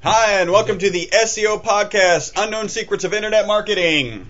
Hi, and welcome to the SEO podcast, Unknown Secrets of Internet Marketing. Is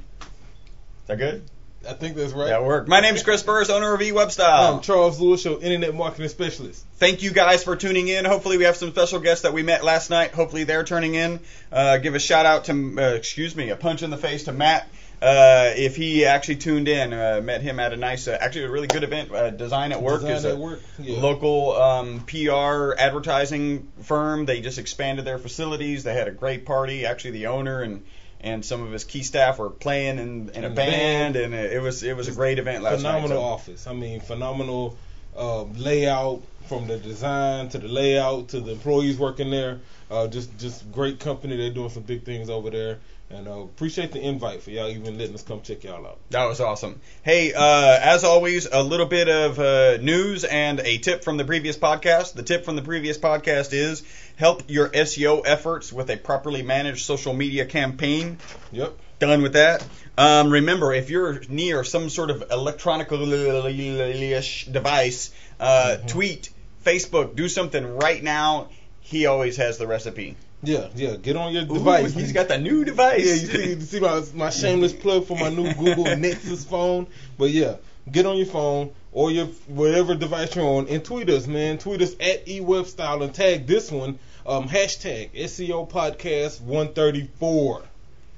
that good? I think that's right. That worked. My name is Chris Burris, owner of eWebstyle. I'm Charles Lewis, your internet marketing specialist. Thank you guys for tuning in. Hopefully we have some special guests that we met last night. Hopefully they're turning in. Give a shout out to, a punch in the face to Matt. If he actually tuned in, met him at a nice, actually a really good event. Design at Work is a local PR advertising firm. They just expanded their facilities. They had a great party. Actually, the owner and some of his key staff were playing in a band, and it was a great event last night. Phenomenal office. I mean, phenomenal layout, from the design to the layout to the employees working there. Just great company. They're doing some big things over there. And appreciate the invite for y'all even letting us come check y'all out. That was awesome. Hey, as always, a little bit of news and a tip from the previous podcast. The tip from the previous podcast is help your SEO efforts with a properly managed social media campaign. Yep. Done with that. Remember, if you're near some sort of electronic device, tweet, Facebook, do something right now. He always has the recipe. Yeah, get on your device. He's got the new device. Yeah, you see my shameless plug for my new Google Nexus phone. But yeah, get on your phone or your whatever device you're on and tweet us, man. Tweet us at eWebstyle and tag this one, hashtag SEO Podcast 134.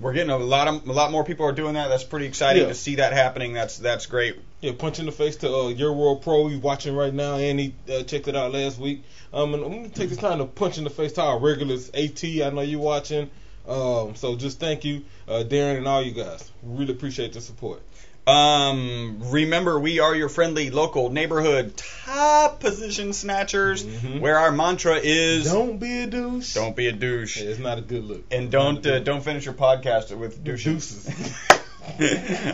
We're getting a lot more people are doing that. That's pretty exciting to see that happening. That's great. Yeah, punch in the face to Your World Pro. He's watching right now, and he checked it out last week. And I'm going to take this time to punch in the face to our regulars. AT, I know you're watching. So just thank you, Darren, and all you guys. Really appreciate the support. Remember, we are your friendly local neighborhood top position snatchers, where our mantra is don't be a douche. Don't be a douche. Yeah, it's not a good look. And don't finish your podcast with douches.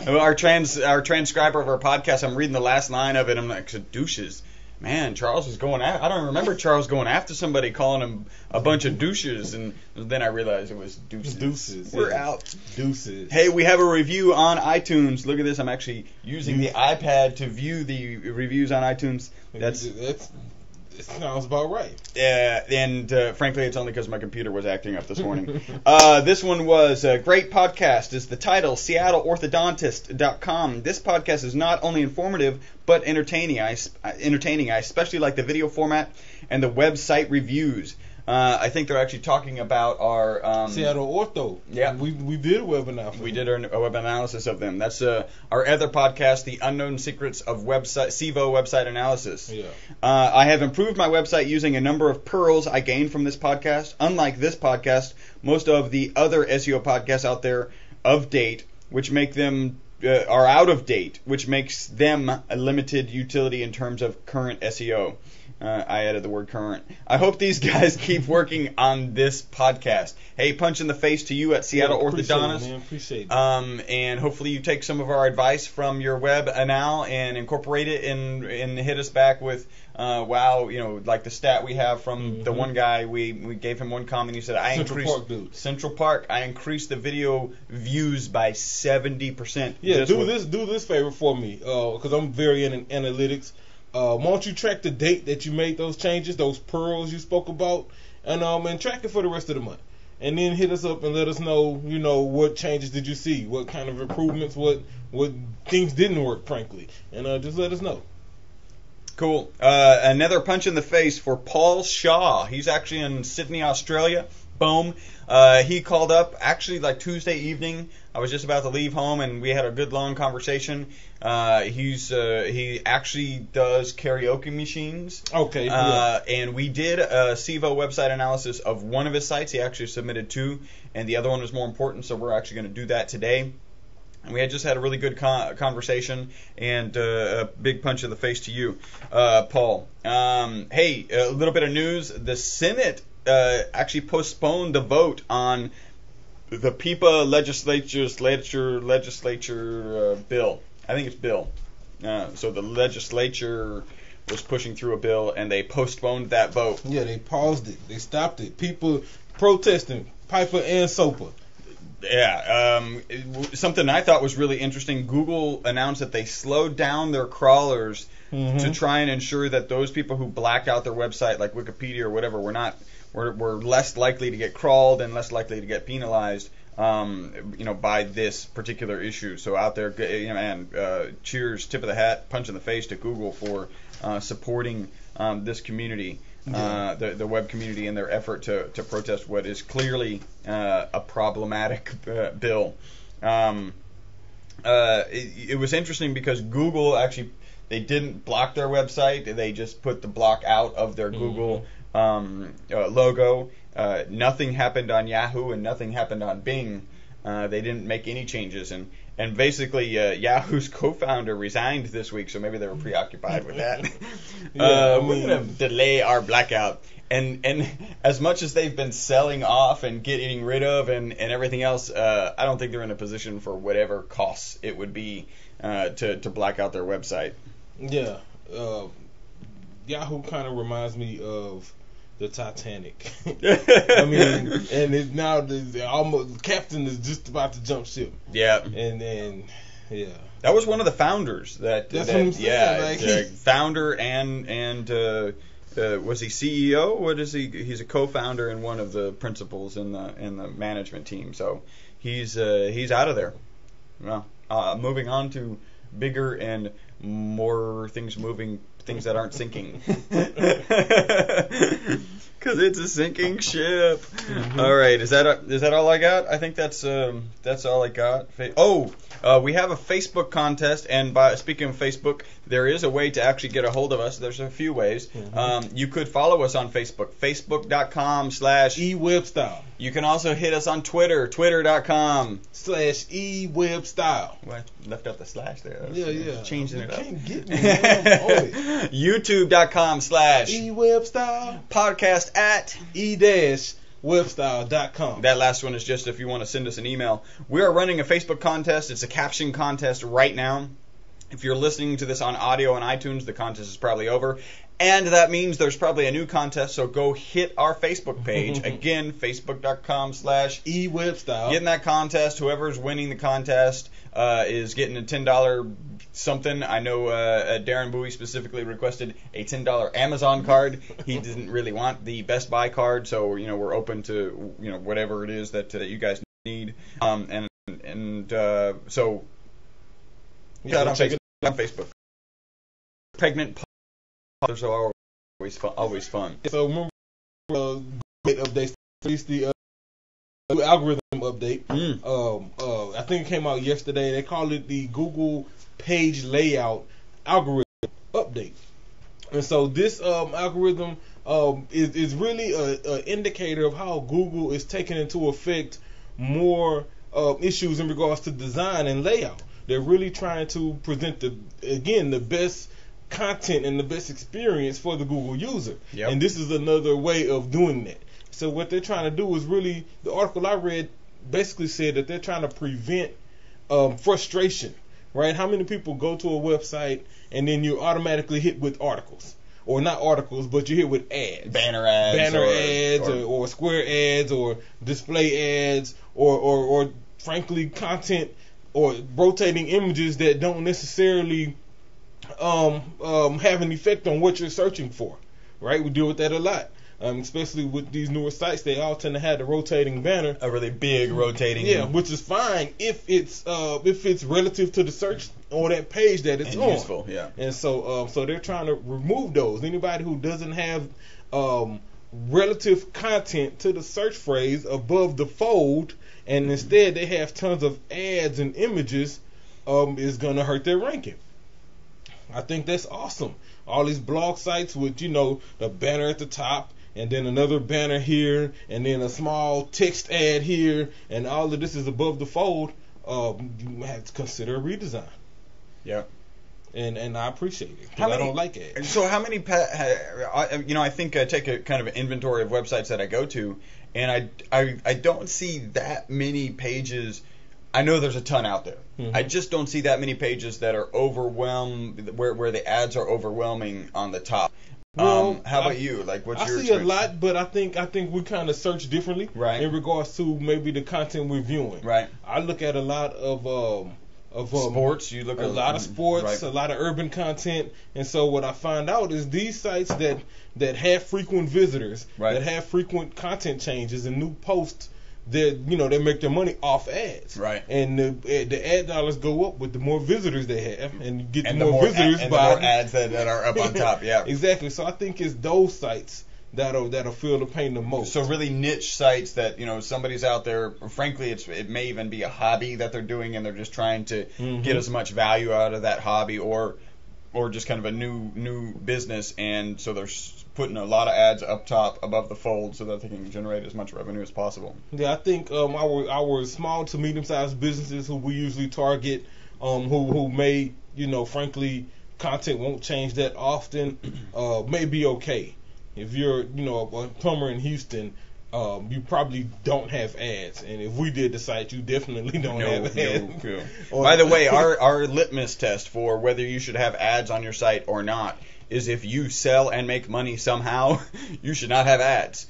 our transcriber of our podcast, I'm reading the last line of it. I'm like, douches. Man, Charles was going after. I don't remember Charles going after somebody, calling him a bunch of douches, and then I realized it was deuces. We're out. Deuces. Hey, we have a review on iTunes. Look at this. I'm actually using the iPad to view the reviews on iTunes. It sounds about right. Yeah, and frankly, it's only because my computer was acting up this morning. This one was a great podcast. Is the title, SeattleOrthodontist.com. This podcast is not only informative but entertaining. I especially like the video format and the website reviews. I think they're actually talking about our Seattle Ortho. Yeah, we did a webinar. We did a web analysis of them. That's our other podcast, the Unknown Secrets of SEO Website Analysis. Yeah. I have improved my website using a number of pearls I gained from this podcast. Unlike this podcast, most of the other SEO podcasts out there of date, which make them are out of date, which makes them a limited utility in terms of current SEO. I added the word current. I hope these guys keep working on this podcast. Hey, punch in the face to you at Seattle Orthodontist. Appreciate it. And hopefully you take some of our advice from your web now and incorporate it and hit us back with, like the stat we have from the one guy. We gave him one comment. He said, Central Park, I increased the video views by 70%. Yeah, do this favor for me, because I'm very in analytics. Why don't you track the date that you made those changes, those pearls you spoke about, and track it for the rest of the month. And then hit us up and let us know, what changes did you see, what kind of improvements, what things didn't work, frankly. And just let us know. Cool. Another punch in the face for Paul Shaw. He's actually in Sydney, Australia. Boom. He called up actually like Tuesday evening. I was just about to leave home, and we had a good long conversation. He actually does karaoke machines. Okay. And we did a SEO website analysis of one of his sites. He actually submitted two, and the other one was more important, so we're actually going to do that today. And we had just had a really good conversation, and a big punch in the face to you, Paul. Hey, a little bit of news. The Senate actually postponed the vote on the PIPA legislature bill. I think it's bill. So the legislature was pushing through a bill, and they postponed that vote. Yeah, they paused it. They stopped it. People protesting, PIPA and SOPA. Yeah, something I thought was really interesting. Google announced that they slowed down their crawlers to try and ensure that those people who black out their website, like Wikipedia or whatever, we're less likely to get crawled and less likely to get penalized, by this particular issue. So out there, and cheers, tip of the hat, punch in the face to Google for supporting this community, the web community, in their effort to protest what is clearly a problematic bill. It was interesting because Google actually, they didn't block their website. They just put the block out of their Google logo. Nothing happened on Yahoo and nothing happened on Bing. They didn't make any changes. And basically, Yahoo's co-founder resigned this week, so maybe they were preoccupied with that. We're going to delay our blackout. And as much as they've been selling off and getting rid of and everything else, I don't think they're in a position for whatever costs it would be to black out their website. Yeah. Yahoo kind of reminds me of the Titanic. I mean, and it's now the captain is just about to jump ship. Yeah. And that was one of the founders. That's what I'm saying. Yeah, founder and was he CEO? What is he? He's a co-founder and one of the principals in the management team. So he's out of there. Well, moving on to bigger and more things that aren't sinking. Because it's a sinking ship. All right, is that all I got? I think that's all I got. We have a Facebook contest, and speaking of Facebook, there is a way to actually get a hold of us. There's a few ways. You could follow us on Facebook, facebook.com/eWebStyle. You can also hit us on Twitter, twitter.com/eWebStyle. Well, I left out the slash there. Yeah. Changing it up. Can't get me. YouTube.com/eWebStyle. Podcast at e-webstyle.com. That last one is just if you want to send us an email. We are running a Facebook contest. It's a caption contest right now. If you're listening to this on audio on iTunes, the contest is probably over. And that means there's probably a new contest, so go hit our Facebook page. Again, facebook.com/eWebstyle. Get in that contest. Whoever's winning the contest is getting a $10 something. I know Darren Bowie specifically requested a $10 Amazon card. He didn't really want the Best Buy card, so we're open to whatever it is that you guys need. So check it out on Facebook. Pregnant fathers are always fun. So remember, great updates. At least the new algorithm update. I think it came out yesterday. They call it the Google Page Layout Algorithm Update. And so this algorithm is really an indicator of how Google is taking into effect more issues in regards to design and layout. They're really trying to present the best content and the best experience for the Google user. Yep. And this is another way of doing that. So what they're trying to do is really, the article I read basically said that they're trying to prevent frustration, right? How many people go to a website and then you're automatically hit with articles? Or not articles, but you're hit with ads. Banner ads. Or square ads or display ads or frankly content or rotating images that don't necessarily have an effect on what you're searching for, right? We deal with that a lot, especially with these newer sites. They all tend to have the rotating banner, a really big rotating. Yeah, which is fine if it's relative to the search on that page that it's on. Useful, yeah. And so they're trying to remove those. Anybody who doesn't have relative content to the search phrase above the fold, and instead they have tons of ads and images, is gonna hurt their ranking. I think that's awesome. All these blog sites with, the banner at the top and then another banner here and then a small text ad here and all of this is above the fold. You have to consider a redesign. Yeah. And I appreciate it. I don't like it. So how many, I think I take a kind of an inventory of websites that I go to, and I don't see that many pages. I know there's a ton out there. I just don't see that many pages that are overwhelmed, where the ads are overwhelming on the top. Well, how about you? Like, what's your experience? I see a lot, but I think we kind of search differently, right, in regards to maybe the content we're viewing. Right. I look at a lot of of sports. You look a lot of sports, right. a lot of urban content, and so what I find out is these sites that have frequent visitors, right. that have frequent content changes and new posts, they make their money off ads, right? And the ad dollars go up with the more visitors they have, and you get more visitors and by the more ads that are up on top. Yeah, exactly. So I think it's those sites that'll feel the pain the most. So really niche sites that somebody's out there. Frankly, it may even be a hobby that they're doing, and they're just trying to get as much value out of that hobby, or just kind of a new business, and so they're putting a lot of ads up top above the fold so that they can generate as much revenue as possible. Yeah, I think our small to medium sized businesses who we usually target, who may frankly content won't change that often, may be okay. If you're a plumber in Houston, you probably don't have ads, and if we did the site, you definitely don't have ads. No. By the way, our litmus test for whether you should have ads on your site or not is if you sell and make money somehow, you should not have ads,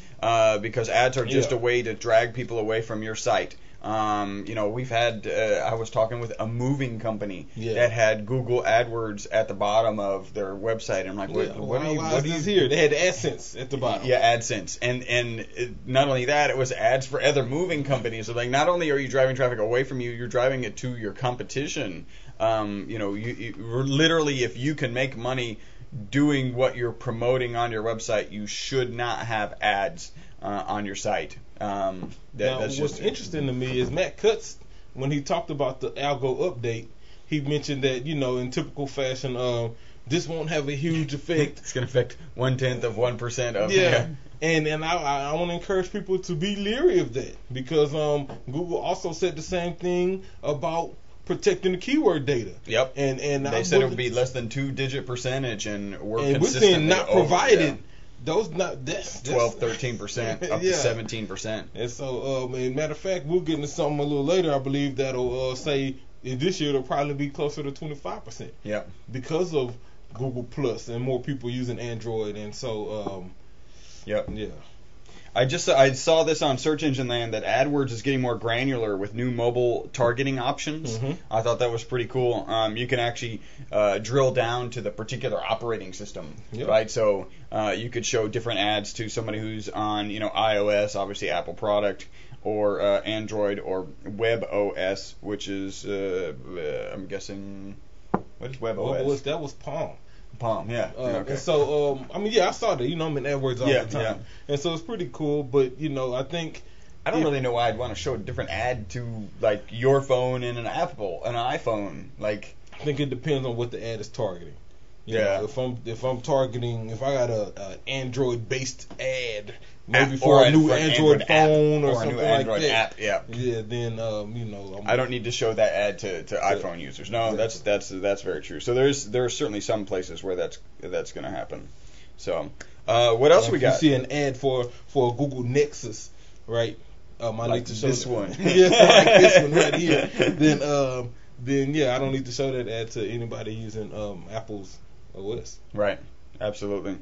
because ads are just a way to drag people away from your site. We've had, I was talking with a moving company that had Google AdWords at the bottom of their website. And I'm like, what are you here? They had AdSense at the bottom. Yeah, AdSense. And not only that, it was ads for other moving companies. So like, not only are you driving traffic away from you, you're driving it to your competition. You literally, if you can make money doing what you're promoting on your website, you should not have ads on your site. What's interesting to me is Matt Cutts, when he talked about the algo update, he mentioned that in typical fashion, this won't have a huge effect. It's going to affect 0.1% of And I want to encourage people to be leery of that, because Google also said the same thing about protecting the keyword data. Yep. And they said it would be less than 2-digit percentage, and we're seeing not provided. Those that's 12, 13%, up to 17%. And so, matter of fact, we'll get into something a little later. I believe that'll say this year it'll probably be closer to 25%. Yeah. Because of Google Plus and more people using Android, and so. Yep. Yeah. I saw this on Search Engine Land that AdWords is getting more granular with new mobile targeting options. Mm-hmm. I thought that was pretty cool. You can actually drill down to the particular operating system, right? So you could show different ads to somebody who's on, iOS, obviously Apple product, or Android, or WebOS, which is I'm guessing, what is WebOS? That was Palm. Palm, yeah. Okay. And so, I saw that. I'm in AdWords all the time. Yeah. And so it's pretty cool, but, I think... I don't really know why I'd want to show a different ad to, like, your phone and an iPhone. Like, I think it depends on what the ad is targeting. You know, if I'm targeting, if I got a Android-based ad, maybe for a new Android phone or something like that. App, yeah. Yeah, then, I don't need to show that ad to iPhone users. No, exactly. that's very true. So there are certainly some places where that's going to happen. So, what else we got? If you see an ad for a Google Nexus, right? I need to show this one. like this one right here. Then I don't need to show that ad to anybody using Apple's OS. Right. Absolutely.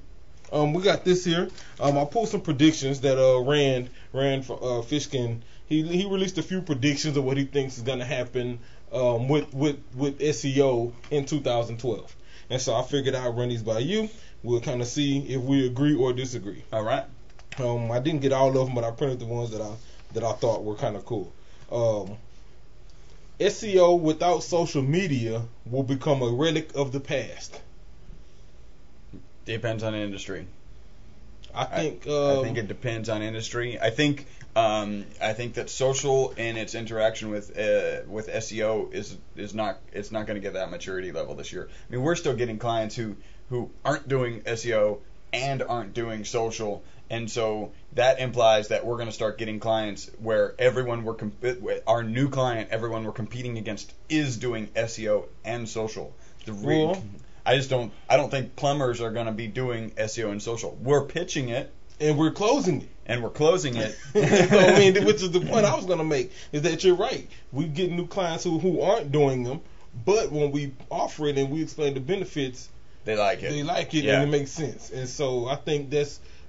We got this here. I pulled some predictions that Rand Fishkin. He released a few predictions of what he thinks is going to happen with SEO in 2012. And so I figured I'd run these by you. We'll kind of see if we agree or disagree. All right. I didn't get all of them, but I printed the ones that I thought were kind of cool. SEO without social media will become a relic of the past. Depends on the industry. I think it depends on industry. I think that social and its interaction with SEO is not going to get that maturity level this year. I mean, we're still getting clients who aren't doing SEO and aren't doing social, and so that implies that we're going to start getting clients where our new client, everyone we're competing against, is doing SEO and social. I don't think plumbers are going to be doing SEO and social. We're pitching it. And we're closing it. So, which is the point I was going to make, is that you're right. We get new clients who aren't doing them, but when we offer it and we explain the benefits, they like it. And it makes sense. And so I think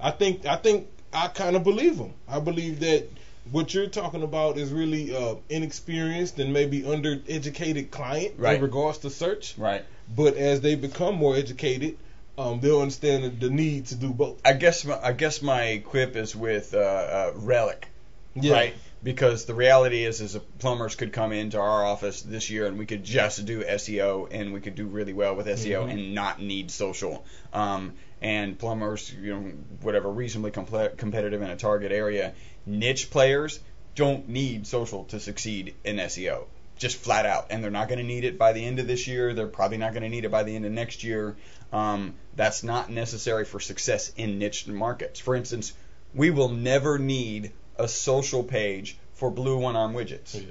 I kind of believe them. I believe that what you're talking about is really inexperienced and maybe undereducated client in regards to search. Right. But as they become more educated, they'll understand the need to do both. I guess my quip is with Relic. Yeah. Right. Because the reality is plumbers could come into our office this year and we could just do SEO and we could do really well with SEO and not need social. And plumbers, whatever, reasonably competitive in a target area. Niche players don't need social to succeed in SEO, just flat out. And they're not going to need it by the end of this year. They're probably not going to need it by the end of next year. That's not necessary for success in niche markets. For instance, we will never need a social page for blue one-arm widgets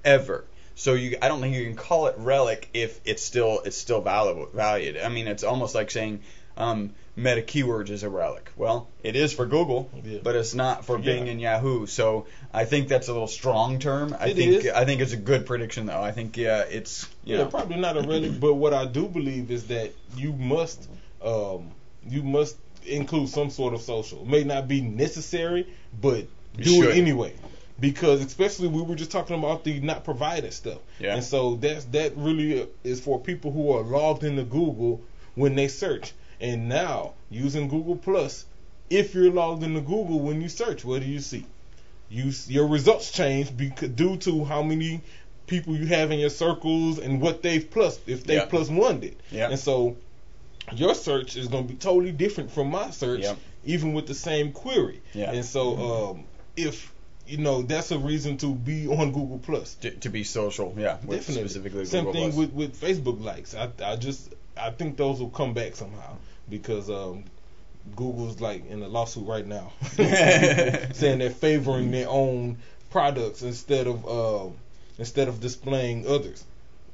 ever. So I don't think you can call it Relic if it's still valued. I mean, it's almost like saying meta keywords is a relic. Well, it is for Google, but it's not for Bing and Yahoo. So I think that's a little strong term. I think it's a good prediction though. I think it's probably not a relic, but what I do believe is that you must include some sort of social. It may not be necessary, but do it anyway. Because especially we were just talking about the not provided stuff. Yeah. And so that really is for people who are logged into Google when they search. And now using Google Plus, if you're logged into Google when you search, what do you see? Your results change due to how many people you have in your circles and what they've plus, if they plus one did. Yeah. And so your search is going to be totally different from my search, even with the same query. Yeah. And so if that's a reason to be on Google Plus. To be social, definitely. Specifically Same Google thing with Facebook likes. I think those will come back somehow because Google's like in a lawsuit right now, saying they're favoring their own products instead of displaying others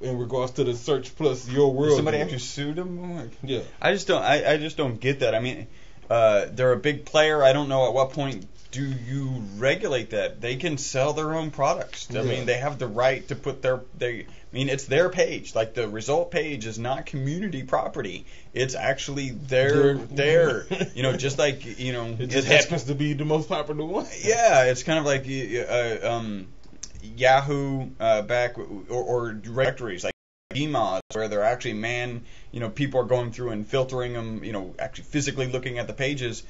in regards to the search plus your world. Somebody actually sued them? Yeah. I just don't get that. I mean, they're a big player. I don't know at what point do you regulate that? They can sell their own products. I mean, they have the right to put it's their page. Like the result page is not community property. It's actually their just like, it just happens to be the most popular one. Yeah, it's kind of like Yahoo back or directories like Gmoz, where they're actually people are going through and filtering them, actually physically looking at the pages.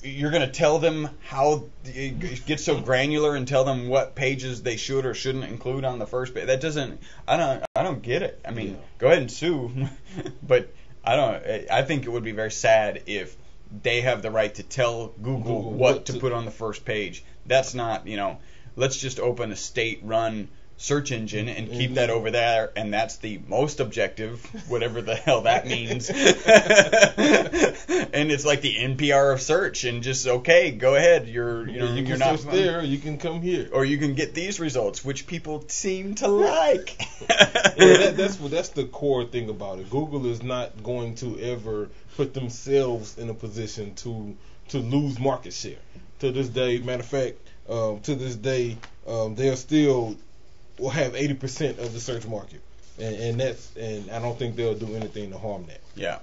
You're going to tell them how it gets so granular and tell them what pages they should or shouldn't include on the first page. That doesn't. I don't get it. I mean, go ahead and sue, but I think it would be very sad if they have the right to tell Google what to put on the first page. That's not. Let's just open a state-run search engine and keep that over there, and that's the most objective, whatever the hell that means. And it's like the NPR of search, and just go ahead. You're not search there. You can come here, or you can get these results, which people seem to like. That's the core thing about it. Google is not going to ever put themselves in a position to lose market share. To this day, matter of fact, they're still will have 80% of the search market, and I don't think they'll do anything to harm that. Yeah.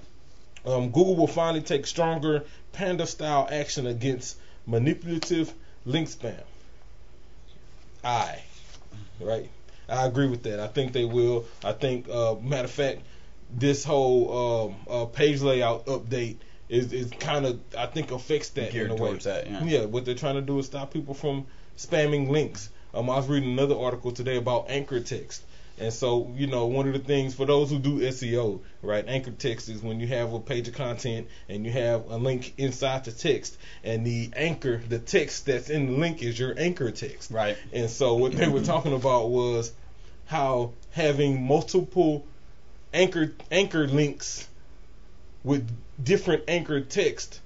Google will finally take stronger panda-style action against manipulative link spam. I agree with that. I think they will. I think, matter of fact, this whole page layout update is kind of, I think, affects that geared in a way. Towards that, what they're trying to do is stop people from spamming links. I was reading another article today about anchor text. And so, one of the things for those who do SEO, right, anchor text is when you have a page of content and you have a link inside the text, and the text that's in the link is your anchor text. Right. And so what they were talking about was how having multiple anchor links with different anchor text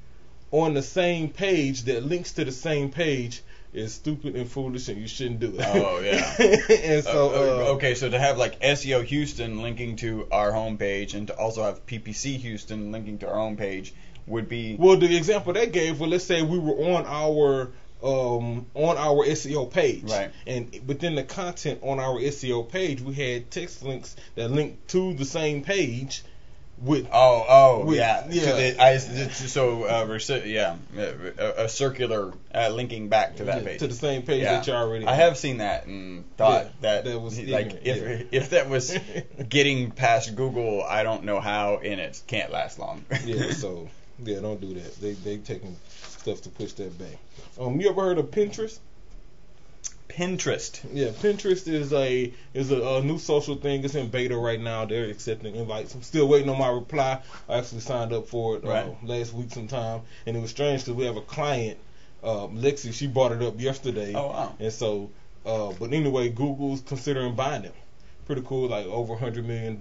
on the same page that links to the same page is stupid and foolish, and you shouldn't do it. Oh, yeah. And so, okay, so to have like SEO Houston linking to our homepage, and to also have PPC Houston linking to our homepage would be. Well, the example they gave, let's say we were on our SEO page, right? And within the content on our SEO page, we had text links that linked to the same page with yeah. A circular linking back to that page, to the same page that you already. I have seen that and thought that was like if that was getting past Google, I don't know how, and it can't last long. So don't do that. They taking stuff to push that back. You ever heard of Pinterest? Pinterest. Yeah, Pinterest is a new social thing. It's in beta right now. They're accepting invites. I'm still waiting on my reply. I actually signed up for it last week sometime, and it was strange because we have a client, Lexi. She brought it up yesterday. Oh wow! And so, but anyway, Google's considering buying them. Pretty cool, like over $100 million.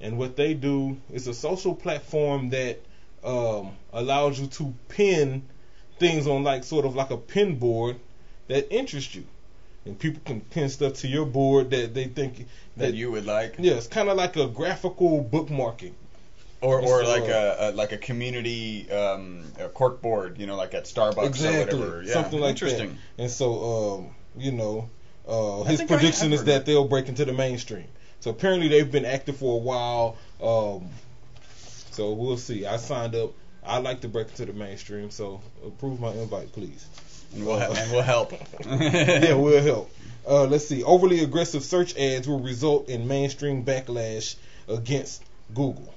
And what they do is a social platform that allows you to pin things on like sort of like a pin board that interest you. And people can pin stuff to your board that they think that you would like. Yeah, it's kind of like a graphical bookmarking, or like a community a cork board, like at Starbucks or whatever. Yeah, something like interesting. That. And so, his prediction is that they'll break into the mainstream. So apparently they've been active for a while. So we'll see. I signed up. I'd like to break into the mainstream. So approve my invite, please. And we'll help. Yeah, we'll help. Let's see. Overly aggressive search ads will result in mainstream backlash against Google.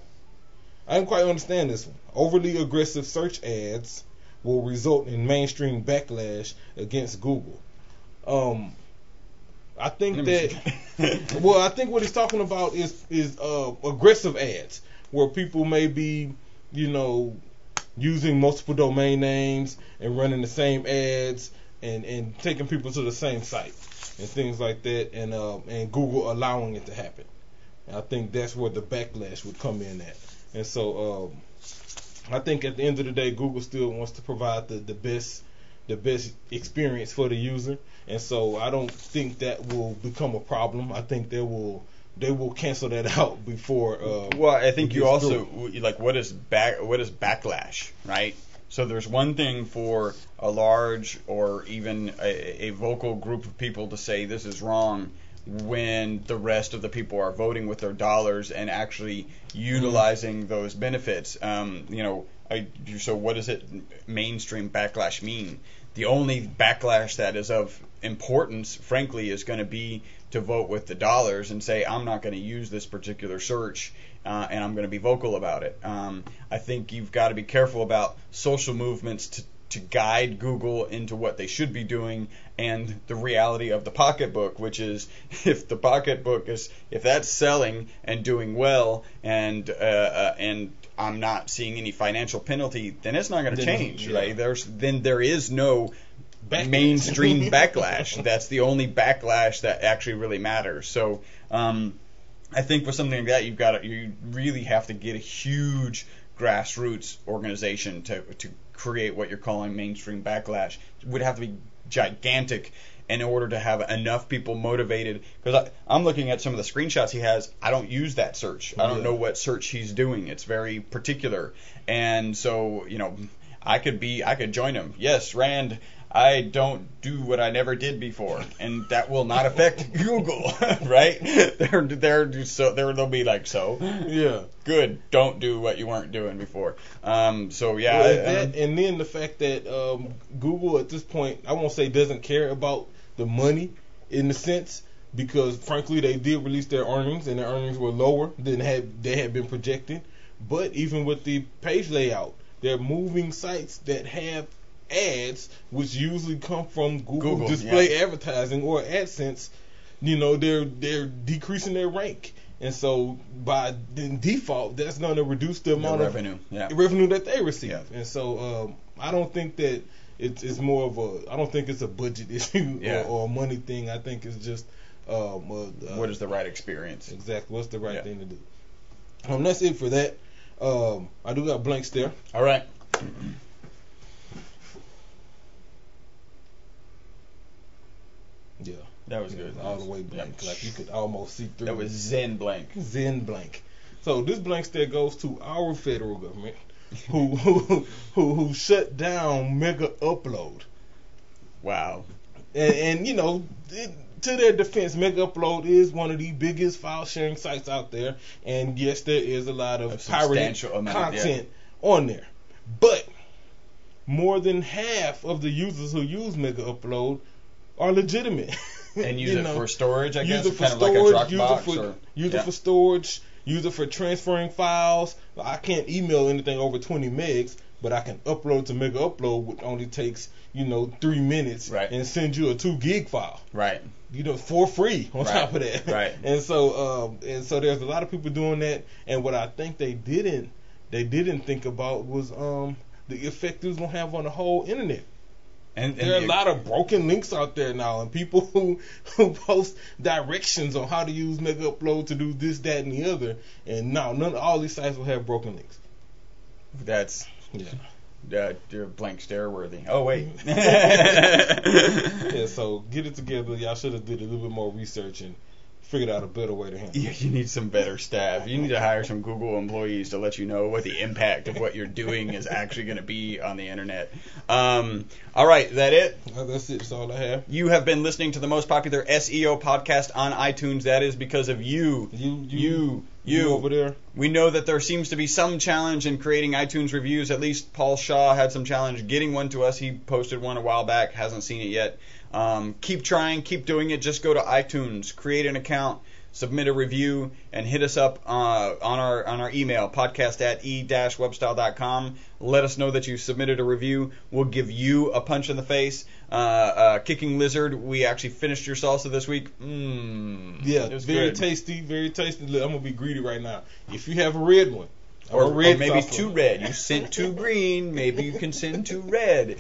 I didn't quite understand this one. Overly aggressive search ads will result in mainstream backlash against Google. I think that. Well, I think what he's talking about is aggressive ads where people may be, using multiple domain names and running the same ads and taking people to the same site and things like that, and Google allowing it to happen. And I think that's where the backlash would come in at. And so I think at the end of the day, Google still wants to provide the best experience for the user, and so I don't think that will become a problem. I think they will cancel that out before. Well, I think you also what is backlash, right? So there's one thing for a large or even a vocal group of people to say this is wrong when the rest of the people are voting with their dollars and actually utilizing those benefits. So what does it mainstream backlash mean? The only backlash that is of importance, frankly, is going to be to vote with the dollars and say, I'm not going to use this particular search and I'm going to be vocal about it. I think you've got to be careful about social movements to guide Google into what they should be doing and the reality of the pocketbook, which is if the pocketbook if that's selling and doing well and I'm not seeing any financial penalty, then it's not going to change, right? There is no mainstream backlash. That's the only backlash that actually really matters. So I think for something like that, you really have to get a huge grassroots organization to create what you're calling mainstream backlash. It would have to be gigantic in order to have enough people motivated. Because I'm looking at some of the screenshots he has. I don't use that search. I don't know what search he's doing. It's very particular. And so, I could join him. Yes, Rand, I don't do what I never did before, and that will not affect Google, right? They'll be like, good, don't do what you weren't doing before. And then the fact that Google at this point, I won't say doesn't care about the money in the sense, because frankly they did release their earnings and their earnings were lower than they had been projecting. But even with the page layout, they're moving sites that have ads, which usually come from Google display advertising or AdSense. They're decreasing their rank, and so by default, that's going to reduce the amount of revenue that they receive. Yeah. And so I don't think that it's more of I don't think it's a budget issue or a money thing. I think it's just what is the right experience? Exactly, what's the right thing to do. That's it for that. I do got blanks there. All right. Yeah, that was good. All the way blank, like you could almost see through. That was Zen blank. Zen blank. So this blank stare goes to our federal government, who shut down Mega Upload. Wow. And to their defense, Mega Upload is one of the biggest file sharing sites out there, and yes, there is a lot of pirated content on there. But more than half of the users who use Mega Upload are legitimate. And use it for storage, I guess? Use it for kind storage, of like a Dropbox? Use it for storage, use it for transferring files. I can't email anything over 20 megs, but I can upload to Mega Upload, which only takes, 3 minutes, and send you a 2 gig file. Right. For free on top of that. Right. And so there's a lot of people doing that, and what I think they didn't think about was the effect it was gonna have on the whole internet. And there are a lot of broken links out there now, and people who post directions on how to use Mega Upload to do this, that, and the other. And no, all these sites will have broken links. That's you're blank stare worthy. Oh wait. Yeah, so get it together. Y'all should have did a little bit more research and figured out a better way to handle it. Yeah, you need some better staff. You need to hire some Google employees to let you know what the impact of what you're doing is actually going to be on the internet. All right, is that it? That's it. That's all I have. You have been listening to the most popular SEO podcast on iTunes. That is because of you. You over there. We know that there seems to be some challenge in creating iTunes reviews. At least Paul Shaw had some challenge getting one to us. He posted one a while back. Hasn't seen it yet. Keep trying. Keep doing it. Just go to iTunes, create an account, submit a review, and hit us up on our email, podcast@e-webstyle.com. Let us know that you submitted a review. We'll give you a punch in the face. Kicking Lizard, we actually finished your salsa this week. Yeah, very tasty, very tasty. Look, I'm going to be greedy right now. If you have a red one, or maybe salsa. Too red. You sent too green. Maybe you can send too red.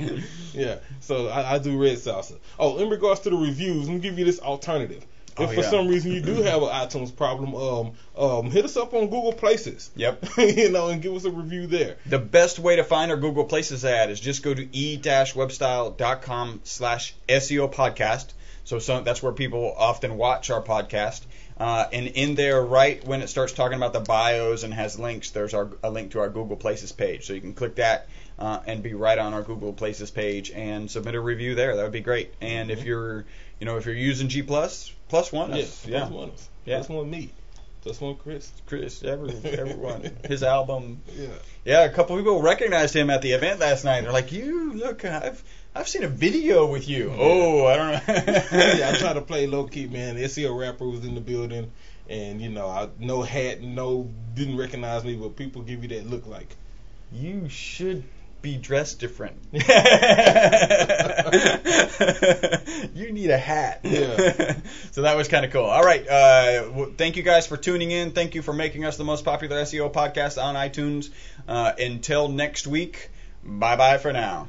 Yeah, so I do red salsa. Oh, in regards to the reviews, let me give you this alternative. If for some reason you do have an iTunes problem, hit us up on Google Places. Yep. And give us a review there. The best way to find our Google Places ad is just go to e-webstyle.com/SEO podcast. So that's where people often watch our podcast. And in there, right when it starts talking about the bios and has links, there's a link to our Google Places page. So you can click that and be right on our Google Places page and submit a review there. That would be great. And if you're using G+, +1 us. Yeah, +1 us. Yeah. +1 me. +1 Chris. Everyone. His album. Yeah. Yeah, a couple people recognized him at the event last night. They're like, look, I've seen a video with you. Yeah. Oh, I don't know. Yeah, I try to play low key, man. The SEO rapper was in the building, and I didn't recognize me, but people give you that look like. You should be dressed different. You need a hat. Yeah. So that was kind of cool. All right. Thank you guys for tuning in. Thank you for making us the most popular SEO podcast on iTunes. Until next week, bye-bye for now.